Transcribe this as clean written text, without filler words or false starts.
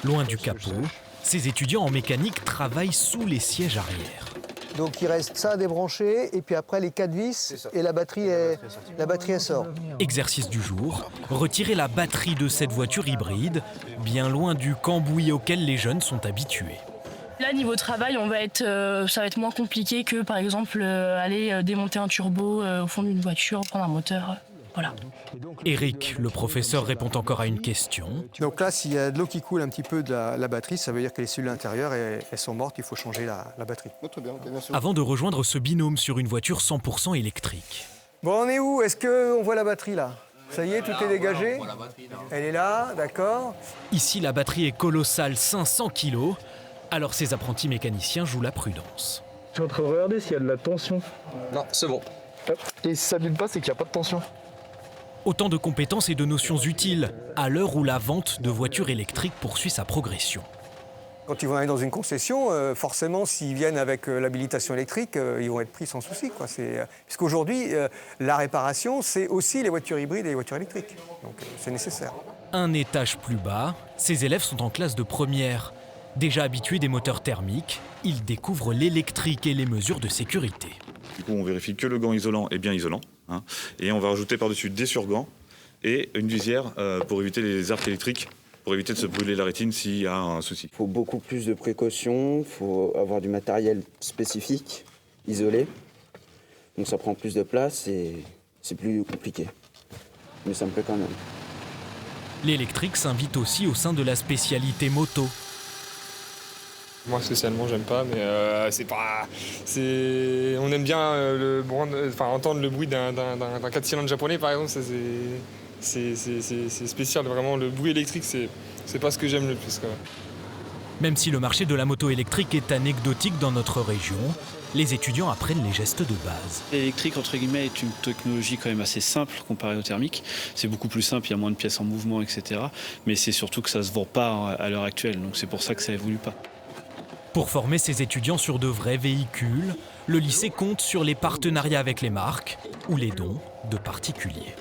Loin du capot, ces étudiants en mécanique travaillent sous les sièges arrière. Donc il reste ça à débrancher et puis après les 4 vis et la batterie elle sort. Exercice du jour, retirer la batterie de cette voiture hybride, bien loin du cambouis auquel les jeunes sont habitués. Là, niveau travail, ça va être moins compliqué que, par exemple, aller démonter un turbo au fond d'une voiture, prendre un moteur. Voilà. Eric, le professeur, répond encore à une question. Donc là, s'il y a de l'eau qui coule un petit peu de la batterie, ça veut dire que les cellules intérieures elles sont mortes, il faut changer la batterie. Avant de rejoindre ce binôme sur une voiture 100% électrique. Bon, on est où? Est-ce qu'on voit la batterie là? Ça y est, tout est dégagé? Elle est là, d'accord. Ici, la batterie est colossale, 500 kg. Alors ces apprentis mécaniciens jouent la prudence. Je suis en train de regarder s'il y a de la tension. Non, c'est bon. Et si ça ne pas, c'est qu'il n'y a pas de tension. Autant de compétences et de notions utiles à l'heure où la vente de voitures électriques poursuit sa progression. Quand ils vont aller dans une concession, forcément, s'ils viennent avec l'habilitation électrique, ils vont être pris sans souci, quoi. Puisqu'aujourd'hui, la réparation, c'est aussi les voitures hybrides et les voitures électriques. Donc c'est nécessaire. Un étage plus bas, ces élèves sont en classe de première. Déjà habitués des moteurs thermiques, ils découvrent l'électrique et les mesures de sécurité. Du coup, on vérifie que le gant isolant est bien isolant. Et on va rajouter par-dessus des surgants et une visière pour éviter les arcs électriques, pour éviter de se brûler la rétine s'il y a un souci. Il faut beaucoup plus de précautions, il faut avoir du matériel spécifique, isolé. Donc ça prend plus de place et c'est plus compliqué. Mais ça me plaît quand même. L'électrique s'invite aussi au sein de la spécialité moto. Moi spécialement j'aime pas, mais on aime bien entendre le bruit d'un 4 cylindres japonais par exemple, c'est spécial, vraiment le bruit électrique c'est pas ce que j'aime le plus quand même. Même si le marché de la moto électrique est anecdotique dans notre région, les étudiants apprennent les gestes de base. L'électrique, entre guillemets, est une technologie quand même assez simple comparée au thermique. C'est beaucoup plus simple, il y a moins de pièces en mouvement, etc. Mais c'est surtout que ça se vend pas à l'heure actuelle, donc c'est pour ça que ça évolue pas. Pour former ces étudiants sur de vrais véhicules, le lycée compte sur les partenariats avec les marques ou les dons de particuliers.